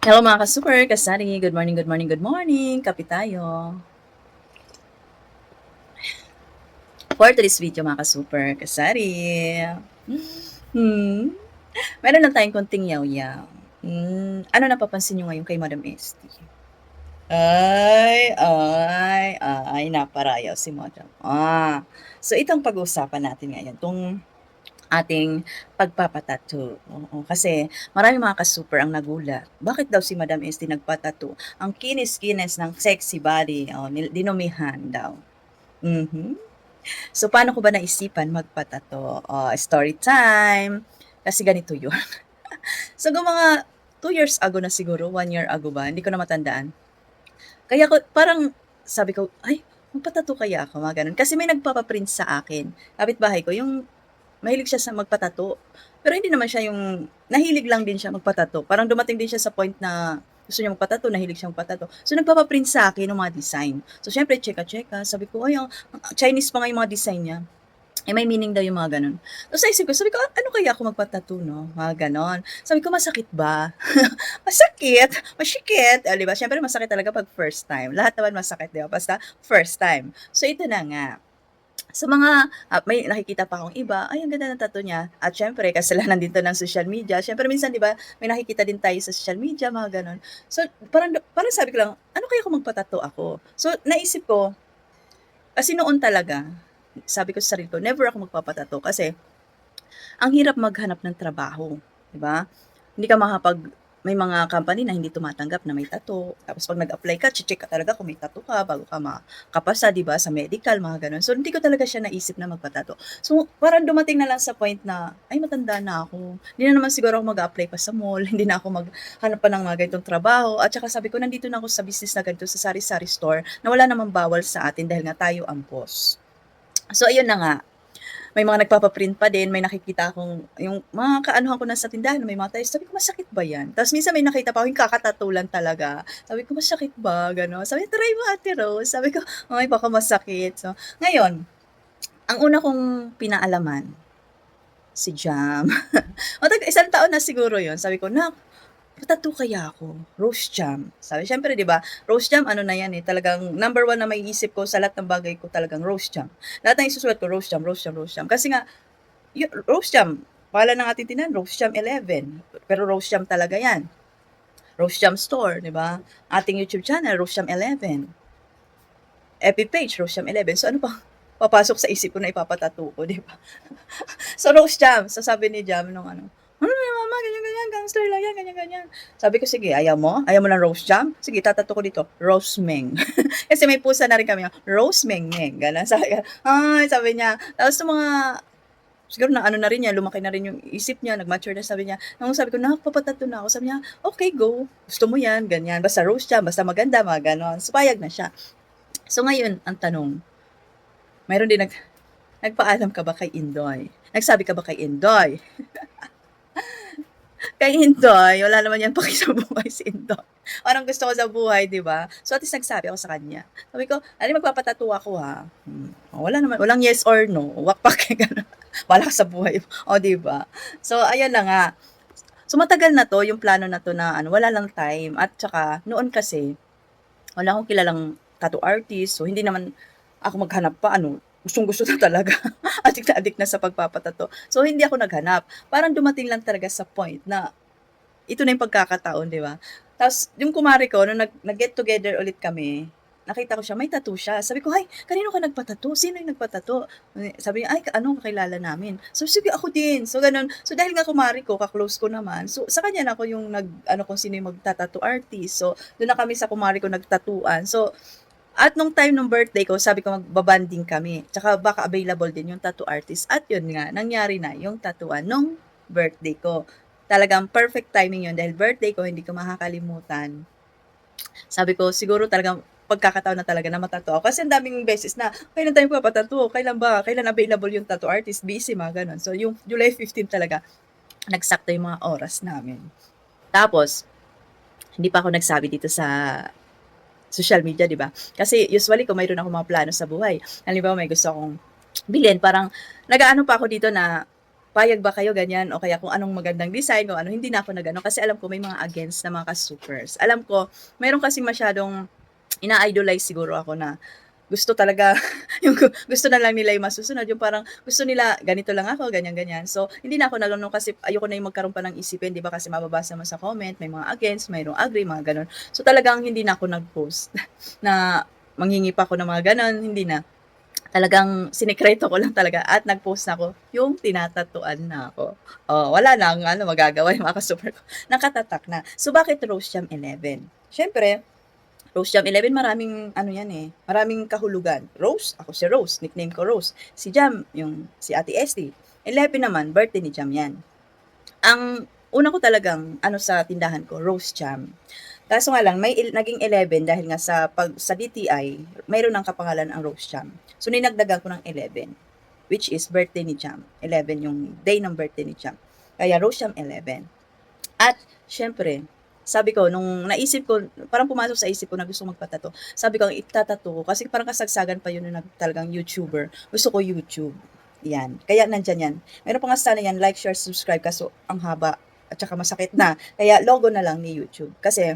Hello mga ka-super, kasari. Good morning, good morning, good morning. Kape tayo. For today's video mga ka-super, kasari. Hmm, meron lang tayong konting yaw-yaw. Ano napapansin nyo ngayon kay Madam Esty? Ay, naparayaw si Madam. So itong pag-uusapan natin ngayon, itong ating pagpapatattoo. Oo, kasi maraming mga ka-super ang nagulat. Bakit daw si Madam Esty nagpatattoo? Ang kinis-kinis ng sexy body, dinumihan daw. Mhm. So, paano ko ba naisipan magpatattoo? Story time. Kasi ganito yun. So, mga 2 years ago na siguro, 1 year ago ba, hindi ko na matandaan. Kaya ko, parang sabi ko, ay, magpatattoo kaya ako, mga ganun. Kasi may nagpapaprint sa akin. Kapitbahay ko, yung mahilig siya sa magpatato. Pero hindi naman siya yung nahilig lang din siya magpatato. Parang dumating din siya sa point na gusto niya magpatato, nahilig siyang magpatato. So, nagpapaprint sa akin ng mga design. So, syempre, cheka-cheka. Sabi ko, ay, Chinese pa nga yung mga design niya. May meaning daw yung mga ganun. So, sa isip ko, sabi ko, ano kaya ako magpatato, no? Mga ganon. Sabi ko, masakit ba? Masakit, masikit. Di ba? Syempre, masakit talaga pag first time. Lahat naman masakit, di ba? Basta first time. So, ito na nga. Sa may nakikita pa akong iba, ay ang ganda ng tattoo niya. At syempre, kasalanan din 'to ng social media. Syempre minsan 'di ba, may nakikita din tayo sa social media, mga gano'n. So, parang sabi ko lang, ano kaya kung magpa-tattoo ako? So, naisip ko, kasi noon talaga, sabi ko sa sarili ko, never ako magpapa-tattoo kasi ang hirap maghanap ng trabaho, 'di ba? Hindi ka may mga company na hindi tumatanggap na may tattoo. Tapos 'pag nag-apply ka, check ka talaga kung may tattoo ka bago ka makapasa, 'di ba, sa medical, mga gano'n. So, hindi ko talaga siya naisip na magpa-tattoo. So, parang dumating na lang sa point na, ay matanda na ako. Hindi na naman siguro ako mag-a-apply pa sa mall, hindi na ako maghanap pa ng mga ganitong trabaho. At saka sabi ko, nandito na ako sa business na ganito, sa sari-sari store, na wala namang bawal sa atin dahil nga tayo ang boss. So, ayun na nga. May mga nagpapa-print pa din, may nakikita akong yung mga kaanuhan ko na sa tindahan, may mga tayo, sabi ko, "Masakit ba 'yan?" Tapos minsan may nakita pa ako yung kaka-tattoo lang talaga. Sabi ko, "Masakit ba?" Gano'n. Sabi, "Try mo Ate Rose." Sabi ko, "Ay baka masakit." So, ngayon, ang una kong pinaalaman, si Jam. Isang taon na siguro 'yun. Sabi ko, "Nak, pa-tattoo kaya ako, rose jam." Sabi siyempre 'di ba, rose jam ano na 'yan, talagang number one na maiisip ko sa lahat ng bagay ko talagang rose jam. Lahat ng isusulat ko rose jam, rose jam, rose jam. Kasi nga rose jam, pangalan ng ating tindahan, Rose Jam 11. Pero Rose Jam talaga 'yan. Rose Jam Store, 'di ba? Ating YouTube channel, Rose Jam 11. FB page, Rose Jam 11. So ano pa papasok sa isip ko na ipapa-tattoo ko, 'di ba? So Rose Jam, so sabi ni Jam nung ano, "Ano yan mama, ganyan-ganyan, gangster lang yan, ganyan-ganyan." Sabi ko, "Sige, ayaw mo? Ayaw mo ng Rose Jam? Sige, ko dito, Rose Meng." Kasi may pusa na rin kami, Rose Meng Meng, gano'n. Sabi niya. Tapos yung mga siguro na ano na rin niya, lumaki na rin yung isip niya, nag-mature na, sabi niya. Nung sabi ko, "Nak, papa-tattoo na ako." Sabi niya, "Okay, go. Gusto mo yan, ganyan. Basta rose jam, basta maganda, mga ganon." So, payag na siya. So, ngayon, ang tanong, mayroon din nagpaalam ka ba kay Indoy? Nagsabi ka ba kay Indoy? Kay Indoy, wala naman yan paki sa buhay si Indoy. Parang gusto ko sa buhay, di ba? So, at least nagsabi ako sa kanya. Sabi ko, magpapatattoo ako ha. Wala naman, walang yes or no. Wakpak, gano'n. Wala ka sa buhay. O, di ba? So, ayan na nga. So, matagal na to, yung plano na to na wala lang time. At saka, noon kasi, wala akong kilalang tattoo artist. So, hindi naman ako maghanap pa, gustong-gusto na talaga. Adik na sa pagpapatato. So, hindi ako naghanap. Parang dumating lang talaga sa point na ito na yung pagkakataon, di ba? Tapos, yung kumari ko, nung nag-get together ulit kami, nakita ko siya, may tattoo siya. Sabi ko, "Hay, kanino ka nagpatato? Sino yung nagpatato?" Sabi niya, "Ay, kakilala namin." So, sige, ako din. So, ganun. So, dahil nga kumari ko, ka-close ko naman, so, sa kanya na ako yung kung sino yung magtatattoo artist. So, doon na kami sa kumari ko nagtatuan. So, at nung time ng birthday ko, sabi ko magbabanding kami. Tsaka baka available din yung tattoo artist. At yun nga, nangyari na yung tattooan nung birthday ko. Talagang perfect timing yun dahil birthday ko, hindi ko makakalimutan. Sabi ko, siguro talagang pagkakataon na talaga na matattoo ako. Kasi ang daming beses na, kailan tayo papatattoo? Kailan ba? Kailan available yung tattoo artist? Busy, mga ganun. So, yung July 15 talaga, nagsakto yung mga oras namin. Tapos, hindi pa ako nagsabi dito sa social media, di ba? Kasi usually kung mayroon ako mga plano sa buhay, halimbawa may gusto akong bilhin, parang nag-aano pa ako dito na payag ba kayo ganyan o kaya kung anong magandang design, kung ano, hindi na ako nag-ano kasi alam ko may mga against na mga ka-supers. Alam ko meron kasing masyadong ina-idolize siguro ako na gusto talaga yung gusto na lang nila yung masusunod, yung parang gusto nila ganito lang ako, ganyan-ganyan. So, hindi na ako nag-ano kasi ayoko na yung magkaroon pa ng isipin, 'di ba, kasi mababasa mo sa comment, may mga against, mayroong agree, mga gano'n. So, talagang hindi na ako nag-post na manghingi pa ako ng mga gano'n, hindi na. Talagang sinekreto ko lang talaga at nag-post na ako yung tinatatuan na ako. Oh, wala ng ano magagawa yung mga ka-super ko, nakatatak na. So, bakit Rose Jam 11? Siyempre Rose Jam 11 maraming ano yan, eh, maraming kahulugan. Rose, ako si Rose, nickname ko Rose. Si Jam, yung si Ate Esty. 11 naman, birthday ni Jam yan. Ang una ko talagang ano sa tindahan ko, Rose Jam. Kaso nga lang, naging 11 dahil nga sa DTI, mayroon ng kapangalan ang Rose Jam. So, ninagdagan ko ng 11, which is birthday ni Jam. 11 yung day ng birthday ni Jam. Kaya Rose Jam 11. At syempre, sabi ko nung naisip ko, parang pumasok sa isip ko na gusto magpa-tattoo. Sabi ko itatattoo ko kasi parang kasagsagan pa yun nung talagang YouTuber. Gusto ko YouTube. Yan. Kaya nandyan yan. Meron pa nga sana yan, like, share, subscribe. Kaso ang haba at saka masakit na. Kaya logo na lang ni YouTube. Kasi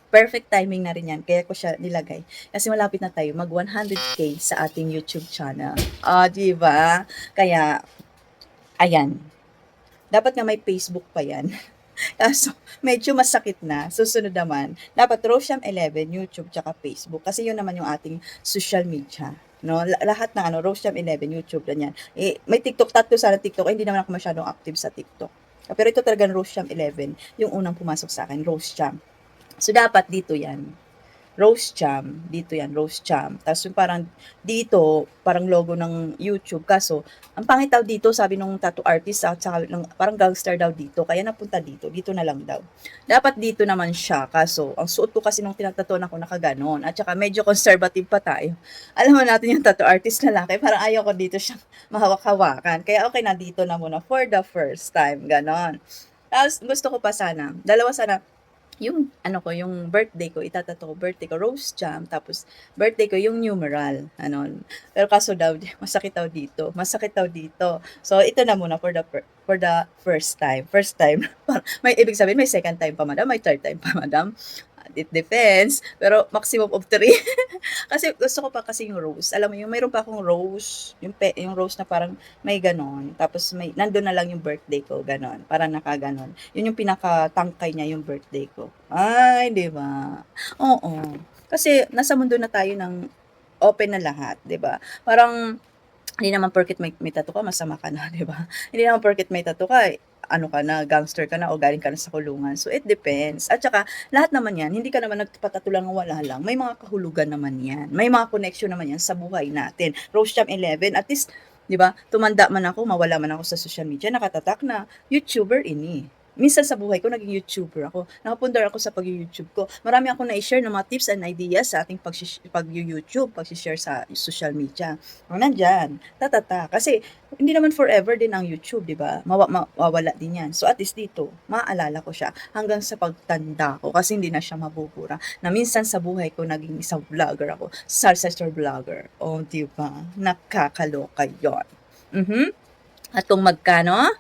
perfect timing na rin yan. Kaya ko siya nilagay. Kasi malapit na tayo mag 100k sa ating YouTube channel. Diba? Kaya, ayan. Dapat nga may Facebook pa yan. Kaso medyo masakit na. Susunod naman, dapat Rosham 11, YouTube, tsaka Facebook. Kasi yun naman yung ating social media. No, lahat ng ano, Rosham 11, YouTube, ganyan. Eh, may TikTok, tatlo sana TikTok. Hindi naman ako masyadong active sa TikTok. Pero ito talagang Rosham 11, yung unang pumasok sa akin, Rosham. So, dapat dito yan. Rose Jam, dito yan, Rose Jam. Tapos yung parang dito, parang logo ng YouTube. Kaso, ang pangit daw dito, sabi nung tattoo artist, at saka parang gangster daw dito. Kaya napunta dito, dito na lang daw. Dapat dito naman siya. Kaso, ang suot ko kasi nung tinatatuan ako nakaganon. At saka medyo conservative pa tayo. Alam mo natin yung tattoo artist lalaki, parang ayaw ko dito siyang mahawak-hawakan. Kaya okay na dito na muna for the first time. Ganon. Tapos gusto ko pa sana, dalawa sana, yung ano ko, yung birthday ko, itatato ko, birthday ko, Rose Jam, tapos birthday ko, yung numeral, ano. Pero kaso daw, masakit daw dito, masakit daw dito. So, ito na muna for the first time. First time, may ibig sabihin, may second time pa, madam, may third time pa, madam. It depends, pero maximum of 3. Kasi gusto ko pa kasi yung rose. Alam mo yung mayroon pa akong rose, yung rose na parang may ganon. Tapos may nandoon na lang yung birthday ko, ganon. Parang nakaganon. Yun yung pinaka-tangkay niya yung birthday ko. Ay, 'di ba? Oo. Kasi nasa mundo na tayo ng open na lahat, 'di ba? Parang hindi naman porket may tattoo ka masama ka na, 'di ba? Hindi naman porket may tattoo ka, ano ka na, gangster ka na o galing ka na sa kulungan. So, it depends. At saka, lahat naman yan, hindi ka naman nagpatattoo lang ng wala lang. May mga kahulugan naman yan. May mga connection naman yan sa buhay natin. Rose Jam 11, at least, di ba, tumanda man ako, mawala man ako sa social media, nakatatak na, YouTuber ini. Minsan sa buhay ko, naging YouTuber ako. Nakapundar ako sa pag-YouTube ko. Marami akong na-share ng mga tips and ideas sa ating pag-YouTube, pag-share sa social media. O, nandyan, tatata. Kasi, hindi naman forever din ang YouTube, di ba? Mawawala din yan. So, at least dito, maaalala ko siya hanggang sa pagtanda ko kasi hindi na siya mabubura. Na minsan sa buhay ko, naging isang vlogger ako. Salsa vlogger. O, di ba? Nakakaloka yun. At kung magkano?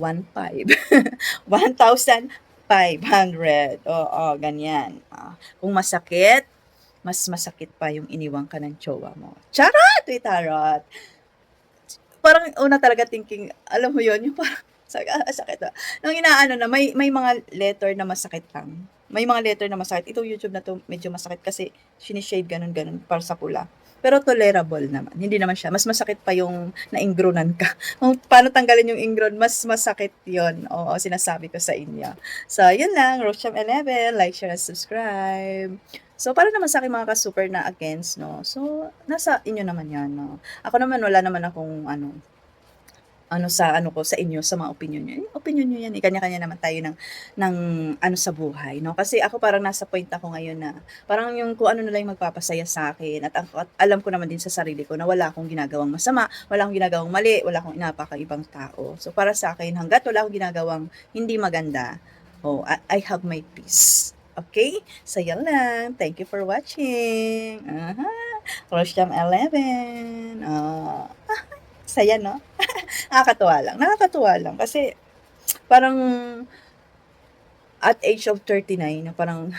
1,500. 1,500. Oo, ganyan. Kung masakit, mas masakit pa yung iniwan ka ng jowa mo. Charot! Uy, tarot. Parang una talaga thinking, alam mo yun, yung parang, sakit na. Nung inaano na, may mga letter na masakit lang. May mga letter na masakit. Itong YouTube na to, medyo masakit kasi sinishade ganun-ganun para sa pula. Pero tolerable naman. Hindi naman siya. Mas masakit pa yung na-ingronan ka. Kung paano tanggalin yung ingron, mas masakit yon. Oo, sinasabi ko sa inyo. So, yun lang. Rosham 11. Like, share, and subscribe. So, para naman sa akin mga ka-super na against, no? So, nasa inyo naman yan, no? Ako naman, wala naman akong, sa ano ko, sa inyo, sa mga opinion niyo. Opinion niyo yan, eh. Kanya-kanya naman tayo ng ano sa buhay, no? Kasi ako parang nasa point ako ngayon na, parang yung kung ano na lang yung magpapasaya sa akin, at alam ko naman din sa sarili ko na wala akong ginagawang masama, wala akong ginagawang mali, wala akong inapakang ibang tao. So, para sa akin, hanggat wala akong ginagawang hindi maganda, I have my peace. Okay? So, yan lang. Thank you for watching. Crush Jam 11. Saya 'no? Nakakatuwa lang kasi parang at age of 39 na parang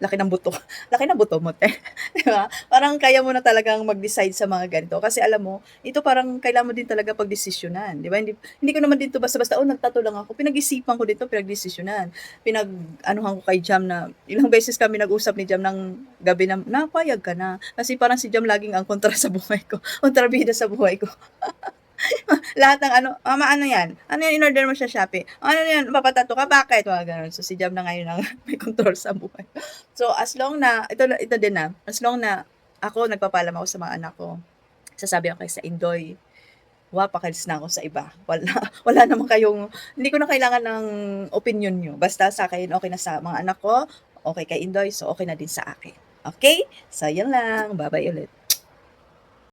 laki ng buto laki ng buto mo 'te, 'di ba? Parang kaya mo na talagang mag-decide sa mga ganito kasi alam mo, ito parang kailangan mo din talaga pagdesisyonan, 'di ba? Hindi ko naman din 'to basta-basta, "Oh, nagtattoo lang ako." Pinag-isipan ko din 'to, pinagdesisyonan. Pinag-anuhan ko kay Jam na ilang beses kami nag-usap ni Jam ng gabi na, "Payag ka na." Kasi parang si Jam laging ang kontra sa buhay ko, kontrabida sa buhay ko. Lahat ng ano, "Mama ano 'yan? Ano 'yan in-order mo sa Shopee? Ano 'yan papa-tattoo ka, bakit?" Mga gano'n. So, si Jam na ngayon ang may kontrol sa buhay. So, as long na ito din, as long na ako nagpapaalam ako sa mga anak ko, sasabi ako sa Indoy, paalis na ako sa iba. Wala wala naman kayong hindi ko na kailangan ng opinyon niyo. Basta sa'kin okey na sa mga anak ko, okey kay Indoy, so okey na din sa akin. Okey? So, 'yun lang. Ba-bye ulit.